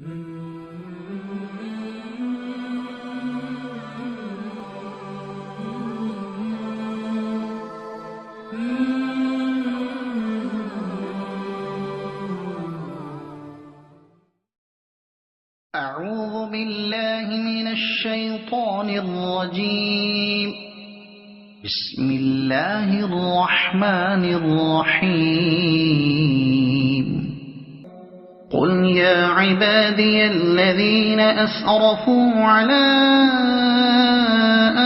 أعوذ بالله من الشيطان الرجيم. بسم الله الرحمن الرحيم. قل يا عبادي الذين أسرفوا على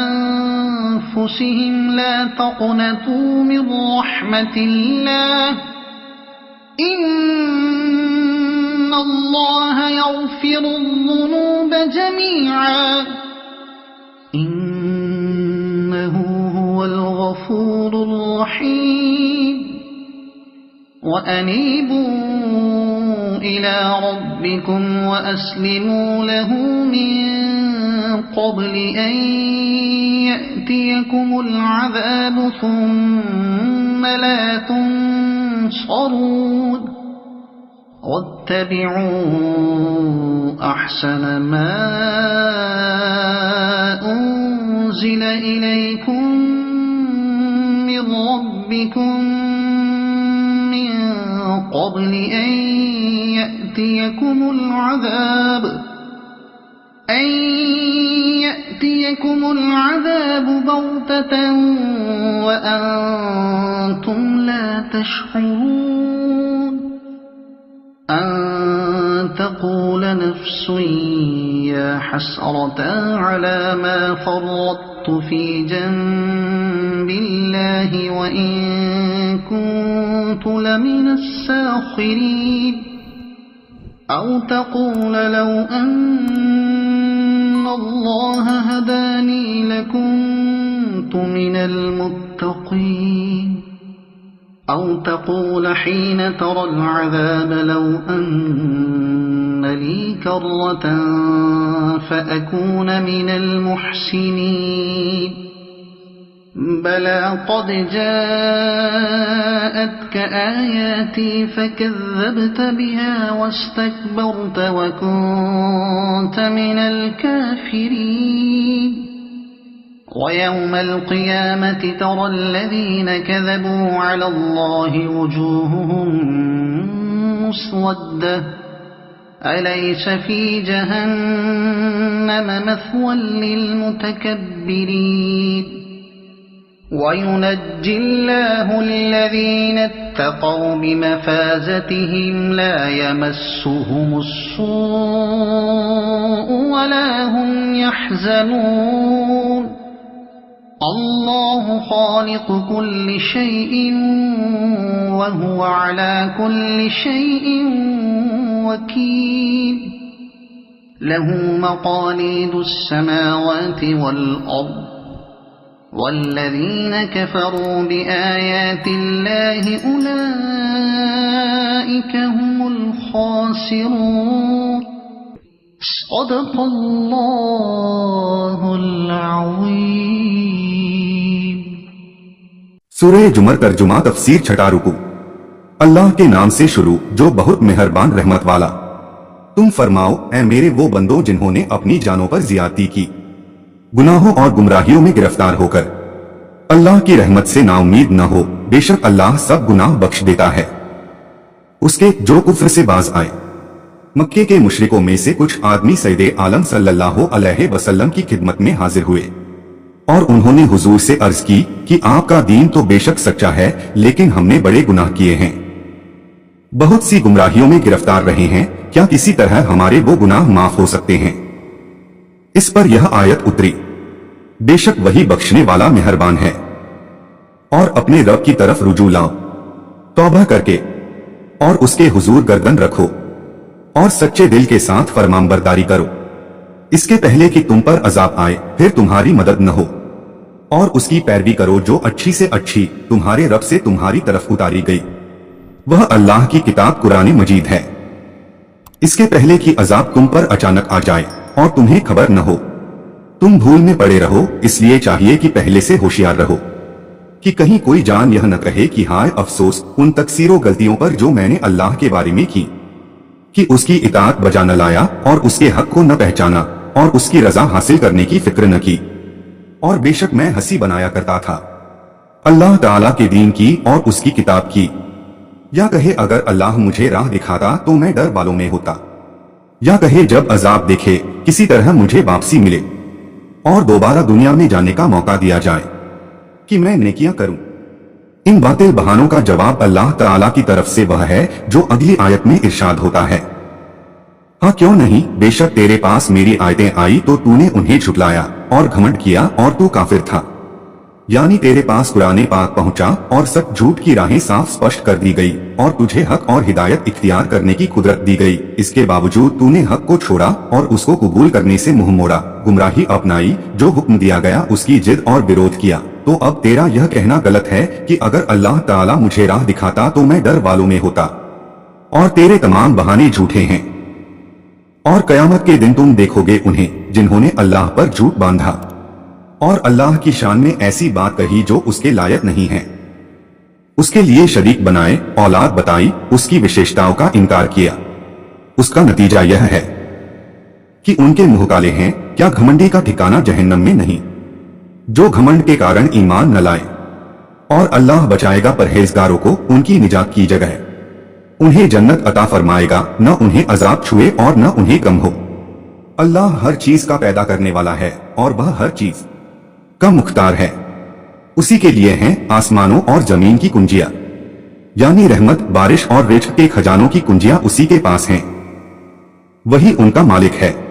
أنفسهم لا تقنطوا من رحمة الله إن الله يغفر الذنوب جميعا إنه هو الغفور الرحيم. وأنيبوا إلى ربكم وأسلموا له من قبل أن يأتيكم العذاب ثم لا تنصرون. واتبعوا أحسن ما أنزل إليكم من ربكم من قبل أن يأتيكم العذاب بغتة وأنتم لا تشعرون. أن تقول نفس يا حسرة على ما فرطت في جنب الله وإن كنت لمن الساخرين. أو تقول لو أن الله هداني لكنت من المتقين. أو تقول حين ترى العذاب لو أن لي كرة فأكون من المحسنين. بلى قد جاءتك آياتي فكذبت بها واستكبرت وكنت من الكافرين. ويوم القيامة ترى الذين كذبوا على الله وجوههم مسودة أليس في جهنم مثوى للمتكبرين. وينجي الله الذين اتقوا بمفازتهم لا يمسهم السوء ولا هم يحزنون. الله خالق كل شيء وهو على كل شيء وكيل. له مقاليد السماوات والأرض والذين كفروا بآيات الله أولئك هم الخاسرون. صدق اللہ العظیم. سورہ جمر ترجمہ تفسیر چھٹا رکو. اللہ کے نام سے شروع جو بہت مہربان رحمت والا. تم فرماؤ اے میرے وہ بندوں جنہوں نے اپنی جانوں پر زیادتی کی گناہوں اور گمراہیوں میں گرفتار ہو کر اللہ کی رحمت سے نا امید نہ ہو. بے شک اللہ سب گناہ بخش دیتا ہے. اس کے جو کفر سے باز آئے. مکے کے مشرکوں میں سے کچھ آدمی سید عالم صلی اللہ علیہ وسلم کی خدمت میں حاضر ہوئے اور انہوں نے حضور سے عرض کی کہ آپ کا دین تو بے شک سچا ہے لیکن ہم نے بڑے گناہ کیے ہیں, بہت سی گمراہیوں میں گرفتار رہے ہیں, کیا کسی طرح ہمارے وہ گناہ معاف ہو سکتے ہیں؟ اس پر یہ آیت اتری, بے شک وہی بخشنے والا مہربان ہے. اور اپنے رب کی طرف رجوع لاؤ, توبہ کر کے اور اس کے حضور گردن رکھو اور سچے دل کے ساتھ فرمان برداری کرو. اس کے پہلے کہ تم پر عذاب آئے پھر تمہاری مدد نہ ہو, اور اس کی پیروی کرو جو اچھی سے اچھی تمہارے رب سے تمہاری طرف اتاری گئی. وہ اللہ کی کتاب قرآن مجید ہے. اس کے پہلے کہ عذاب تم پر اچانک آ جائے اور تمہیں خبر نہ ہو, تم بھول میں پڑے رہو. اس لیے چاہیے کہ پہلے سے ہوشیار رہو کہ کہیں کوئی جان یہ نہ کہے کہ ہائے افسوس ان تقصیر و غلطیوں پر جو میں نے اللہ کے بارے میں کی. कि उसकी इताअत बजा न लाया और उसके हक को न पहचाना और उसकी रजा हासिल करने की फिक्र न की, और बेशक मैं हंसी बनाया करता था अल्लाह ताला के दीन की और उसकी किताब की। या कहे अगर अल्लाह मुझे राह दिखाता तो मैं डर वालों में होता। या कहे जब अजाब देखे किसी तरह मुझे वापसी मिले और दोबारा दुनिया में जाने का मौका दिया जाए कि मैं नेकियां करूं। इन बातिल बहानों का जवाब अल्लाह ताला की तरफ से वह है जो अगली आयत में इरशाद होता है, हाँ क्यों नहीं, बेशक तेरे पास मेरी आयतें आई तो तूने उन्हें झुटलाया और घमंड किया और तू काफिर था। यानी तेरे पास कुरान पाक पहुंचा और सच झूठ की राहें साफ स्पष्ट कर दी गई और तुझे हक और हिदायत इख्तियार करने की कुदरत दी गई। इसके बावजूद तूने हक को छोड़ा और उसको कबूल करने से मुंह मोड़ा, गुमराही अपनाई, जो हुक्म दिया गया उसकी जिद और विरोध किया। तो अब तेरा यह कहना गलत है कि अगर अल्लाह ताला मुझे राह दिखाता तो मैं डर वालों में होता, और तेरे तमाम बहाने झूठे हैं। और कयामत के दिन तुम देखोगे उन्हें जिन्होंने अल्लाह पर झूठ बांधा और अल्लाह की शान में ऐसी बात कही जो उसके लायक नहीं है, उसके लिए शरीक बनाए, औलाद बताई, उसकी विशेषताओं का इनकार किया। उसका नतीजा यह है कि उनके मुंह काले हैं। क्या घमंडी का ठिकाना जहन्नम में नहीं, जो घमंड के कारण ईमान न लाए। और अल्लाह बचाएगा परहेजगारों को उनकी निजात की जगह, उन्हें जन्नत अता फरमाएगा, न उन्हें अजाब छुए और न उन्हें गम हो। अल्लाह हर चीज का पैदा करने वाला है और वह हर चीज का मुख्तार है। उसी के लिए हैं आसमानों और जमीन की कुंजियां, यानी रहमत, बारिश और रिज़्क़ के खजानों की कुंजियां उसी के पास हैं, वही उनका मालिक है।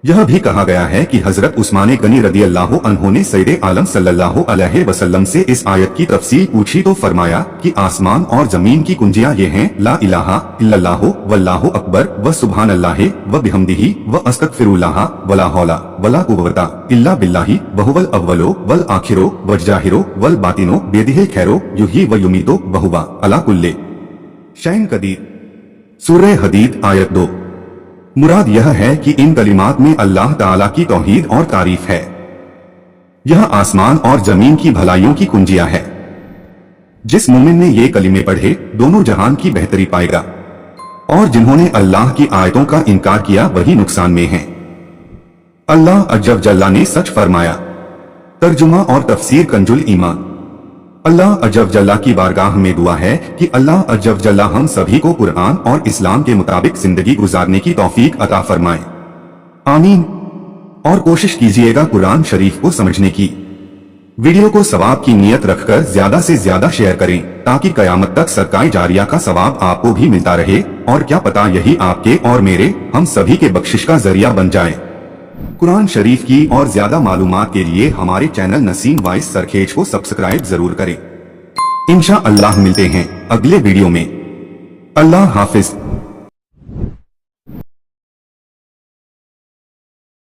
यह भी कहा गया है कि हजरत उस्मान गनी रदी अल्लाह अन्हु ने सैयदे आलम सल्लल्लाहु अलैहि वसल्लम से इस आयत की तफसील पूछी तो फरमाया कि आसमान और जमीन की कुंजियां ये हैं, ला इलाहा इल्लल्लाहु वल्लाहु अकबर व सुभान अल्लाहि व बिहम्दिही व अस्तगफिरुल्लाह वला हौला वला कुव्वता इल्ला बिल्लाहि व हुवल अव्वलो वल आखिरो व जाहिरो वल बातिनो बियदिहिल खैरो युही व युमीतो व हुवा अला कुल्ले शैइन कदीर। सूरह हदीद आयत 2। मुराद यह है कि इन कलिमात में अल्लाह ताला की तौहीद और तारीफ है। यह आसमान और जमीन की भलाइयों की कुंजियां है। जिस मोमिन ने ये कलिमे पढ़े दोनों जहान की बेहतरी पाएगा, और जिन्होंने अल्लाह की आयतों का इनकार किया वही नुकसान में हैं। अल्लाह अज्जल जल्ला ने सच फरमाया। तर्जुमा और तफसीर कंजुल ईमान। अल्लाह अज्जल जल्ला की बारगाह में दुआ है कि अल्लाह अज्जल जल्ला हम सभी को कुरान और इस्लाम के मुताबिक जिंदगी गुजारने की तौफीक अता फरमाए, आमीन। और कोशिश कीजिएगा कुरान शरीफ को समझने की। वीडियो को सवाब की नियत रखकर ज्यादा से ज्यादा शेयर करें ताकि कयामत तक सदकाए जारिया का सवाब आपको भी मिलता रहे, और क्या पता यही आपके और मेरे, हम सभी के बख्शिश का जरिया बन जाए। कुरान शरीफ की और ज्यादा मालूमात के लिए हमारे चैनल नसीम वॉइस सरखेज को सब्सक्राइब जरूर करें। इंशाअल्लाह मिलते हैं अगले वीडियो में। अल्लाह हाफिज।